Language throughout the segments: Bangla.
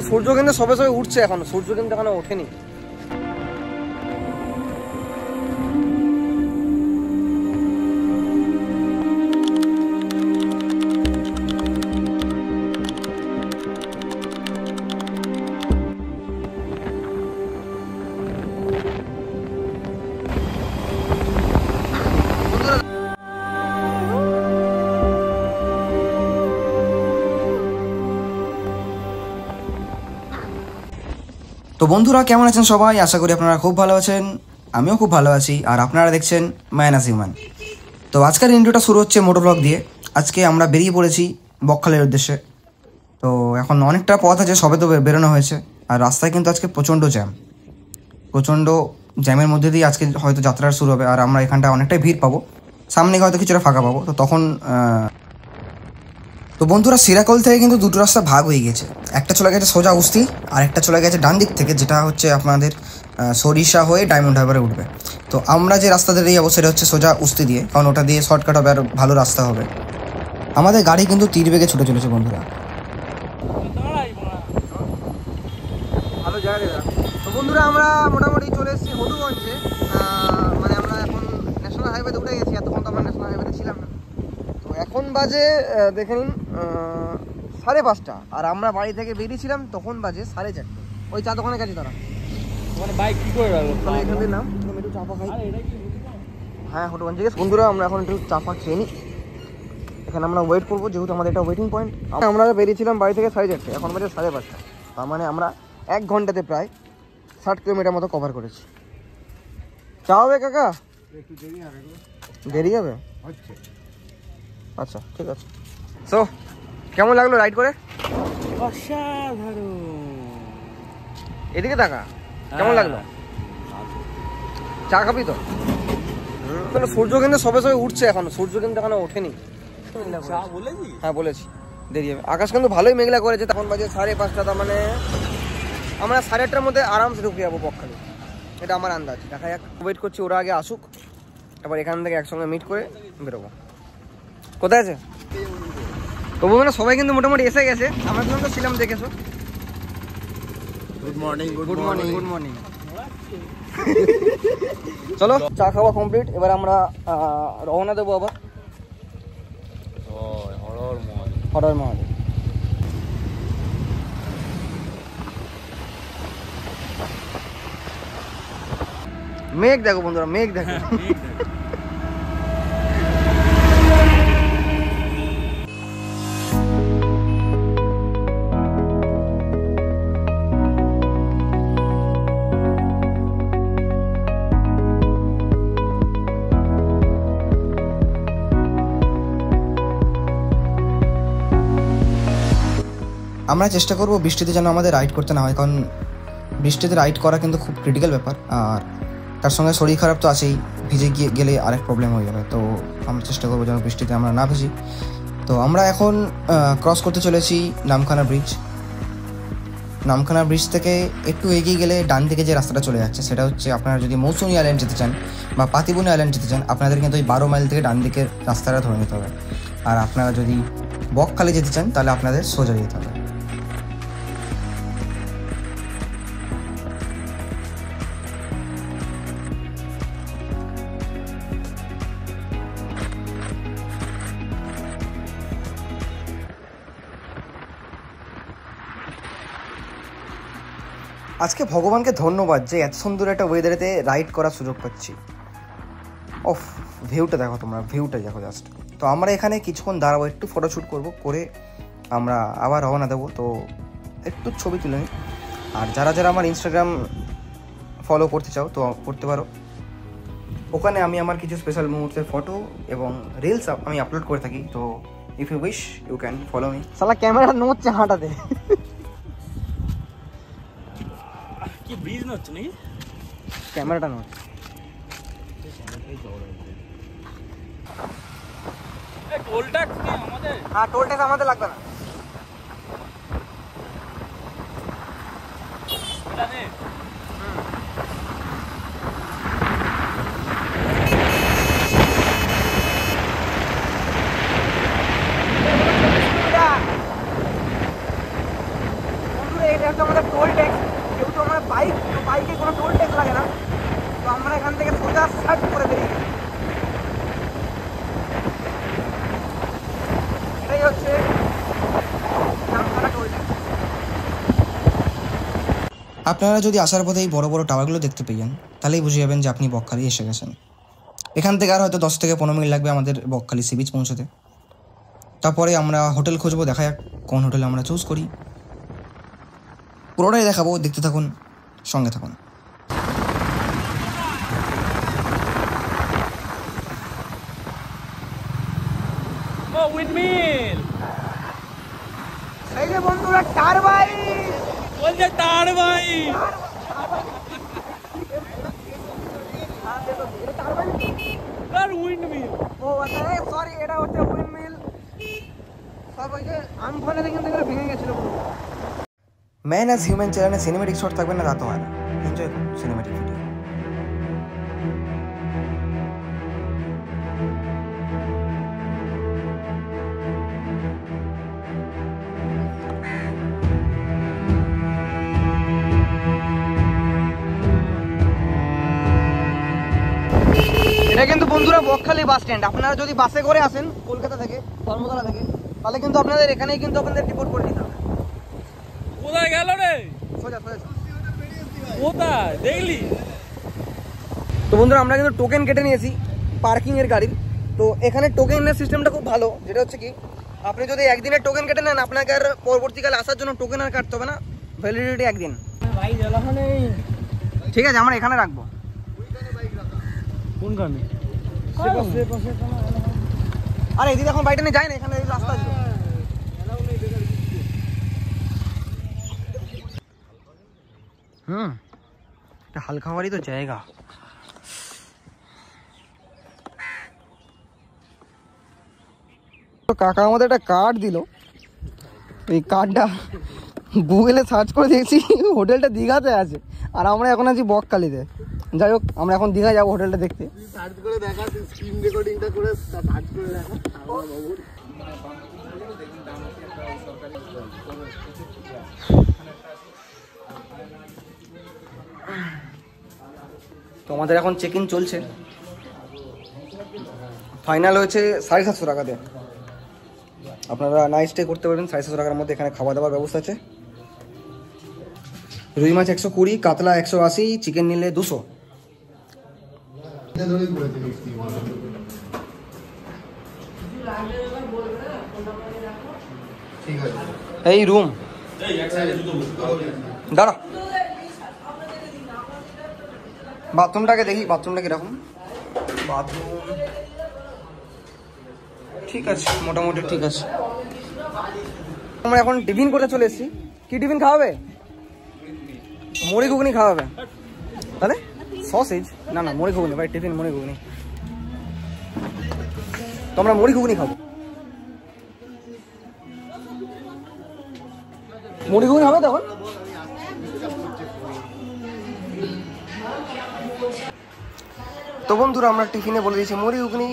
সূর্য কিন্তু সবে সবে উঠছে, এখন সূর্য কিন্তু এখনো ওঠেনি। তো বন্ধুরা কেমন আছেন সবাই? আশা করি আপনারা খুব ভালো আছেন, আমিও খুব ভালো আছি। আর আপনারা দেখছেন মাইনাস হিউম্যান। তো আজকের ইন্ট্রোটা শুরু হচ্ছে মোটো ব্লগ দিয়ে। আজকে আমরা বেরিয়ে পড়েছি বকখালির উদ্দেশ্যে। তো এখন অনেকটা পথ আছে, সবে তো বেরোনো হয়েছে। আর রাস্তায় কিন্তু আজকে প্রচণ্ড জ্যামের মধ্যে দিয়ে আজকে হয়তো যাত্রাটা শুরু হবে। আর আমরা এখানটা অনেকটাই ভিড় পাবো, সামনে হয়তো কিছুটা ফাঁকা পাবো। তো তখন তো বন্ধুরা সিরাকল থেকে কিন্তু দুটো রাস্তা ভাগ হয়ে গেছে। একটা চলে গেছে সোজা উস্তি, আর একটা চলে গেছে ডান দিক থেকে, যেটা হচ্ছে আপনাদের সরিষা হয়ে ডায়মন্ড হারবারে উঠবে। তো আমরা যে রাস্তা দিয়ে যাবো সেটা হচ্ছে সোজা উস্তি দিয়ে, কারণ ওটা দিয়ে শর্টকাট হবে আর ভালো রাস্তা হবে। আমাদের গাড়ি কিন্তু তীর বেগে ছুটে চলেছে বন্ধুরা। ভালো জায়গা। তো বন্ধুরা আমরা মোটামুটি চলে এসেছি মধুগঞ্জে। মানে আমরা এখন ন্যাশনাল হাইওয়েতে উঠে গেছি, এতক্ষণ তো আমরা ন্যাশনাল হাইওয়েতে ছিলাম না। তো এখন বাজে দেখে নিন 5:30, আর আমরা বাড়ি থেকে বেরিয়েছিলাম তখন বাজে 4:30। ওই চা দোকানে গেছি তারা, ওখানে বাইক কী করে গেল এখান থেকে নাম একটু চা ফা খাই। হ্যাঁ হটুগঞ্জ জিজ্ঞেস। বন্ধুরা আমরা এখন একটু চা ফা খেয়ে নিই, এখানে আমরা ওয়েট করবো, যেহেতু আমাদের এটা ওয়েটিং পয়েন্ট। আমরা বেরিয়েছিলাম বাড়ি থেকে 4:30, এখন বাজে 5:30। তার মানে আমরা 1 ঘন্টাতে প্রায় 60 কিলোমিটার মতো কভার করেছি। চা হবে কাকা? দেরি হবে? আচ্ছা ঠিক আছে। সো কেমন লাগলো রাইড করে? অসাধারণ। এদিকে টাকা কেমন লাগলো? চা খাবি তো? সূর্য কিন্তু সবে সবে উঠছে, এখন সূর্য কিন্তু এখনো ওঠেনি। হ্যাঁ বলেছি দেরি হবে। আকাশ কিন্তু ভালোই মেঘলা করেছে। তখন বাজে 5:30, তার মানে আমরা 8:30টার মধ্যে আরামসে ঢুকে যাবো বকখালি, এটা আমার আন্দাজ। দেখা যাক, ওয়েট করছি ওরা আগে আসুক, তারপর এখান থেকে একসঙ্গে মিট করে বেরোবো। কোথায় আছে? তবু মানে সবাই কিন্তু মোটামুটি এসে গেছে, আমরা তো ছিলাম, দেখেছো। Good morning. Good morning good morning. চলো চা খাওয়া কমপ্লিট, এবার আমরা রওনা দেবো আবার। হরর মহাদেব। মেঘ দেখো বন্ধুরা, মেঘ দেখো। আমরা চেষ্টা করবো বৃষ্টিতে যেন আমাদের রাইড করতে না হয়, কারণ বৃষ্টিতে রাইড করা কিন্তু খুব ক্রিটিক্যাল ব্যাপার। আর তার সঙ্গে শরীর খারাপ তো আছেই, ভিজে গেলে আরেক প্রবলেম হয়ে যাবে। তো আমরা চেষ্টা করবো যেন বৃষ্টিতে আমরা না ভিজি। তো আমরা এখন ক্রস করতে চলেছি নামখানা ব্রিজ। নামখানা ব্রিজ থেকে একটু এগিয়ে গেলে ডান দিকে যে রাস্তাটা চলে যাচ্ছে, সেটা হচ্ছে আপনারা যদি মৌসুমী আইল্যান্ড যেতে চান বা পাতিবুনি আইল্যান্ড যেতে চান, আপনাদের কিন্তু ওই 12 মাইল থেকে ডান দিকের রাস্তাটা ধরে নিতে হবে। আর আপনারা যদি বকখালি যেতে চান তাহলে আপনাদের সোজা যেতে হবে। আজকে ভগবানকে ধন্যবাদ যে এত সুন্দর একটা ওয়েদারেতে রাইড করার সুযোগ পাচ্ছি। অফ ভিউটা দেখো, তোমরা ভিউটা দেখো জাস্ট। তো আমরা এখানে কিছুক্ষণ দাঁড়াবো, একটু ফটোশ্যুট করবো, করে আমরা আবার রওনা দেবো। তো একটু ছবি তুলে নিই। আর যারা যারা আমার ইনস্টাগ্রাম ফলো করতে চাও তো করতে পারো, ওখানে আমি আমার কিছু স্পেশাল মুহূর্তের ফটো এবং রিলস আমি আপলোড করে থাকি। তো if you wish you can follow me. শালা ক্যামেরা নড়ছে হাঁটাতে। কি ব্রিজ নড়ছে নাকি? ক্যামেরাটা নড়ছে। টোল ট্যাক্স কি আমাদের? হ্যাঁ টোল ট্যাক্স আমাদের লাগবে না। আপনারা যদি আসার পথে এই বড় বড় টাওয়ারগুলো দেখতে পেয়েন তাহলেই বুঝে যাবেন যে আপনি বকখালি এসে গেছেন। এখান থেকে আর হয়তো 10 থেকে 15 মিনিট লাগবে আমাদের বকখালি সি বিচ পৌঁছতে। তারপরে আমরা হোটেল খুঁজবো, দেখা যাক কোন হোটেল আমরা চুজ করি। পুরোটাই দেখাবো, দেখতে থাকুন, সঙ্গে থাকুন। ও উইন্ডমিল, এই যে বন্ধুরা টারবাইন বলছে তার ভাই। তার উইন্ডমিল। ও আচ্ছা, সরি, এটা হচ্ছে উইন্ডমিল। সব ওই যে আমফানে দেখেন তো ভেঙে গেছিল পুরো। ম্যান অ্যাজ হিউম্যান চ্যানেলে সিনেমেটিক শট থাকবে না, তা তো হয় না। এনজয় করুন সিনেমেটিক ভিডিও। এটা কিন্তু বন্ধুরা বকখালি বাস স্ট্যান্ড। আপনারা যদি বাসে করে আসেন কলকাতা থেকে, ধর্মতলা থেকে, তাহলে কিন্তু আপনাদের এখানেই কিন্তু আপনাদের রিপোর্ট করে দিতে হবে। কোথায় গেল রে? সোজা সোজা। কোথায় দেখলি? তো বন্ধুরা আমরা কিন্তু টোকেন কেটে নিয়েছি পার্কিং এর গাড়ির। তো এখানে টোকেনের সিস্টেমটা খুব ভালো, যেটা হচ্ছে কি আপনি যদি একদিনের টোকেন কেটে নেন আপনাকে আর পরবর্তীকালে আসার জন্য টোকেন আর কাটতে হবে না, ভ্যালিডিটি একদিন। ভাই জ্বালানো নেই। ঠিক আছে, আমরা এখানে রাখবো। কোনখানে? আরে এদিকে এখন বাইরে নিয়ে যায় না, এখানে এই রাস্তা আছে। এটা হালখাবারই তো জায়গা। কাকা আমাদের একটা কার্ড দিল, এই কার্ডটা গুগলে সার্চ করে দেখছি হোটেলটা দীঘাতে আছে, আর আমরা এখন আছি বকখালিতে। যাই হোক, আমরা এখন দীঘা যাবো হোটেলটা দেখতে। সার্চ করে দেখা, স্ক্রিন রেকর্ডিংটা করে সার্চ করে দেখা। তো আমাদের এখন চেক ইন চলছে, ফাইনাল হয়েছে 750 টাকাতে। আপনারা নাইট স্টে করতে পারবেন 750 টাকার মধ্যে। এখানে খাওয়া দাওয়ার ব্যবস্থা আছে। রুই মাছ 120, কাতলা 180, চিকেন নিলে 200। এই রুম দাঁড়া, বাথরুমটাকে দেখি, বাথরুমটা কিরকম। বাথরুম ঠিক আছে, মোটামুটি ঠিক আছে। আমরা এখন টিফিন করতে চলে এসেছি। কি টিফিন খাওয়াবে? মুড়ি ঘুগনি খাওয়াবে। তাহলে সসেজ না, না মুড়ি ঘুগনি ভাই, টিফিন মুড়ি ঘুগনি। তো আমরা মুড়ি ঘুগনি খাবো। মুড়ি ঘুগনি হবে তখন। তো বন্ধুরা আমরা টিফিনে বলে দিয়েছি মুড়ি ঘুগনি,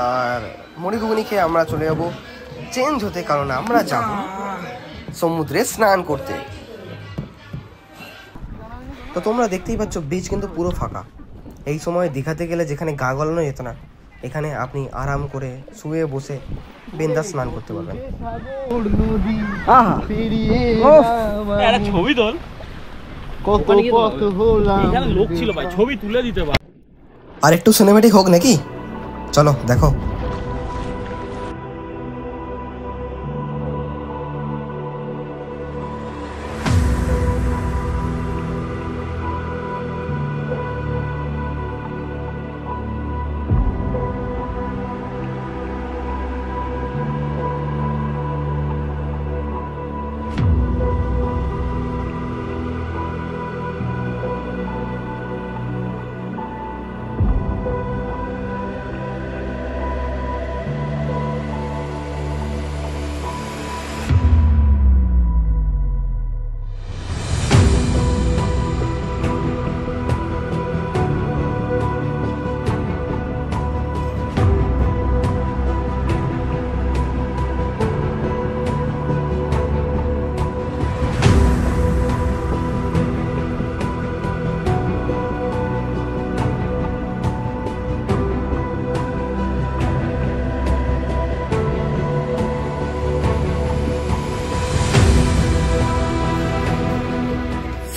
আর মুড়ি ঘুগনি খেয়ে আমরা চলে যাবো চেঞ্জ হতে, কারণ আমরা যাব সমুদ্রে স্নান করতে। তো তোমরা দেখতেই পাচ্ছ বিচ কিন্তু পুরো ফাঁকা। এই সময় দীঘাতে গেলে যেখানে গা গলানো যেত না, এখানে আপনি আরাম করে শুয়ে বসে বিন্দাস স্নান করতে পারবেন। একটা ছবি তোল। এখানে লোক ছিল ভাই, ছবি তুলে দিতে পার। আর একটু সিনেমেটিক হোক নাকি? চলো দেখো।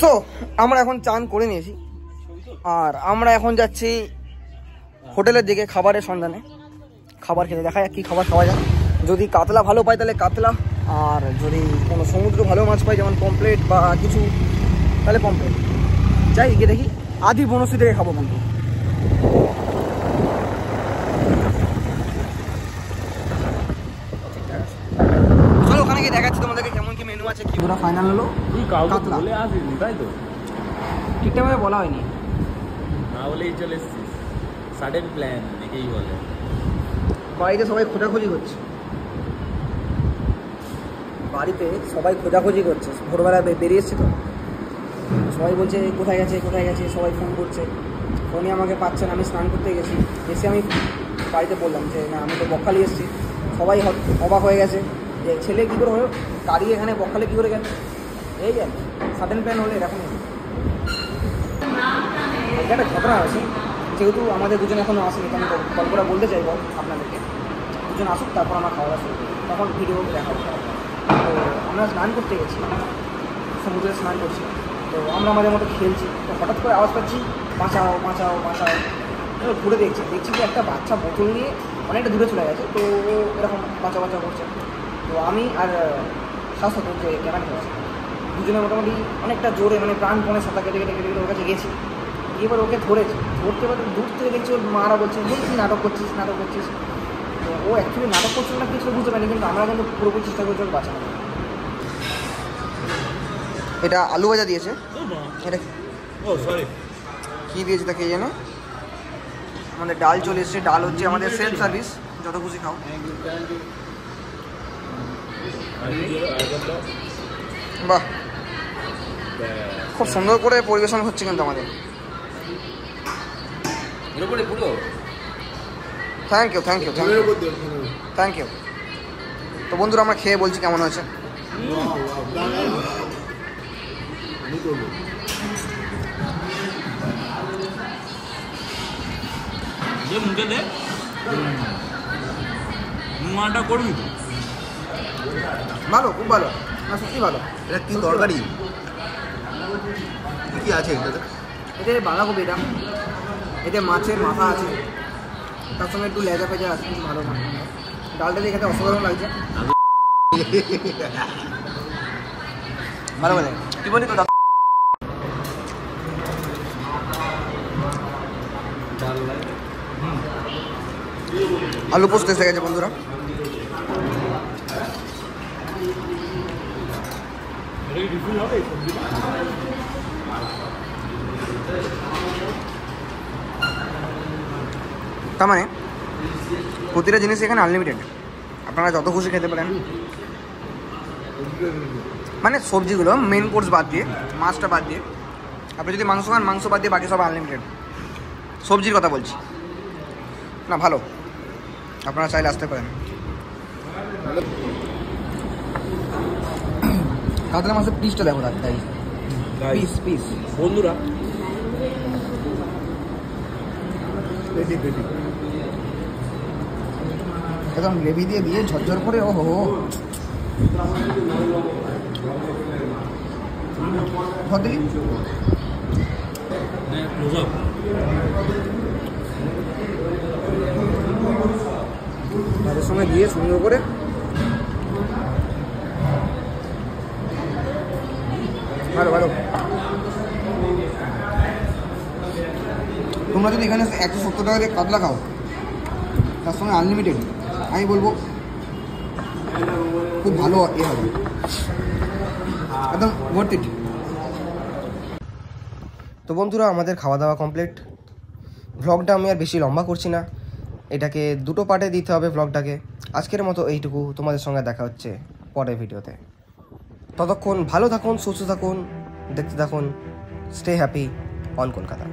সো আমরা এখন চান করে নিয়েছি আর আমরা এখন যাচ্ছি হোটেলের দিকে খাবারের সন্ধানে, খাবার খেতে। দেখা যাক কী খাবার খাওয়া যায়। যদি কাতলা ভালো পাই তাহলে কাতলা, আর যদি কোনো সমুদ্র ভালো মাছ পাই যেমন পমপ্লেট বা কিছু তাহলে পমপ্লেট। যাই গিয়ে দেখি, আদি বনশ্রী থেকে খাবো বন্ধু। চলো ওখানে গিয়ে দেখাচ্ছি তোমাদেরকে কেমন কি মেনু আছে। কি ওরা ফাইনাল হলো তুই কাউকে কাতলা। বলে আসিনি তাই তো? ঠিকঠাকভাবে বলা হয়নি। না বলেই চলে এসছিস, সাডেন প্ল্যান একেই বলে। বাড়িতে সবাই খোঁজাখুঁজি করছে, বাড়িতে সবাই খোঁজাখুঁজি করছে। ভোরবেলা বেরিয়ে এসছে তো, সবাই বলছে কোথায় গেছে কোথায় গেছে, সবাই ফোন করছে। ফোনে আমাকে পাচ্ছে না। আমি স্নান করতে গেছি, এসে আমি বাড়িতে বললাম যে না আমি তো বকখালি এসেছি। সবাই অবাক হয়ে গেছে যে ছেলে কী করে হলো, গাড়ি এখানে বকখালি কী করে গেছে। এই আর সাডেন প্ল্যান হলে এরকম একটা ঘটনা হয়েছে। যেহেতু আমাদের দুজন এখনও আসেনি, তো আমি কল করে বলতে চাইবো আপনাদেরকে দুজন আসুক, তারপর আমরা খাওয়া দাওয়া শুরু করি, তখন ভিডিও দেখা হবে। তো আমরা স্নান করতে গেছি, সমুদ্রে স্নান করছি। তো আমরা আমাদের মতো খেলছি, তো হঠাৎ করে আওয়াজ পাচ্ছি বাঁচাও বাঁচাও বাঁচাও। ঘুরে দেখছি যে একটা বাচ্চা বোতল নিয়ে অনেকটা দূরে চলে গেছে। তো ও এরকম বাঁচা বাঁচা করছে। তো আমি আর শাসক যে ক্যামেরা হয়েছে দুজনে মোটামুটি অনেকটা জোরে মানে প্রাণপণে সাঁতার কেটে কেটে কেটে কেটে ওর কাছে গেছি। এবার ওকে ধরেছে, ধরতে পারতে দূর থেকে দেখছি ওর মারা বলছে তুই নাটক করছিস নাটক করছিস। তো ও অ্যাকচুয়ালি নাটক করছিল না কিছু বুঝতে পারিনি, কিন্তু আমরা কিন্তু পুরোপুরি চেষ্টা করছি ওকে বাঁচানো। এটা আলু ভাজা দিয়েছে। এটা ও সরি, কী দিয়েছে তা কে জানে। আমাদের ডাল চলে এসছে, ডাল হচ্ছে আমাদের সেলফ সার্ভিস, যত খুশি খাও। বাহ, খুব সুন্দর করে পরিবেশন হচ্ছে কিন্তু আমাদের। Thank you thank you thank you thank you. তো বন্ধুরা আমরা খেয়ে বলছি কেমন হয়েছে। যে মুখে দে নুয়াটা করবি তো। ভালো, খুব ভালো, না সত্যি ভালো। এটা কি তরকারি, কি আছে এটাতে? এতে বাঁধাকপি, এতে মাছের মাথা আছে, তার সঙ্গে একটু লেজা ফেজা আছে, ভালো না। ডালটা দিয়ে খেতে অসাধারণ লাগছে, ভালো বলে কি বলি তো। আলু পোস্ত এসে গেছে বন্ধুরা। তার মানে প্রতিটা জিনিস এখানে আনলিমিটেড, আপনারা যত খুশি খেতে পারেন। মানে সবজিগুলো মেন কোর্স বাদ দিয়ে, মাছটা বাদ দিয়ে, আপনি যদি মাংস খান মাংস বাদ দিয়ে বাকি সব আনলিমিটেড। সবজির কথা বলছি না, ভালো, আপনারা চাইলে আসতে পারেন। কাতলা মাছের পিসটা দেখো, তাই পিস পিস বন্ধুরা একদম গ্রেভি দিয়ে দিয়ে ঝরঝর করে, ও হো ধর দেখি। তাদের সঙ্গে দিয়ে সুন্দর করে ভালো ভালো। তোমরা যদি এখানে 170 টাকা দিয়ে কাতলা খাও, তার সঙ্গে আনলিমিটেড, আমি বলবো খুব ভালো এ হবে, একদম ওয়ার্থ ইট। তো বন্ধুরা আমাদের খাওয়া দাওয়া কমপ্লিট। ভ্লগটা আমি আর বেশি লম্বা করছি না, এটাকে দুটো পার্টে দিতে হবে ভ্লগটাকে। আজকের মতো এইটুকু, তোমাদের সঙ্গে দেখা হচ্ছে পরের ভিডিওতে। ততক্ষণ ভালো থাকুন, সুস্থ থাকুন, দেখতে থাকুন স্টে হ্যাপি অন কলকাতা।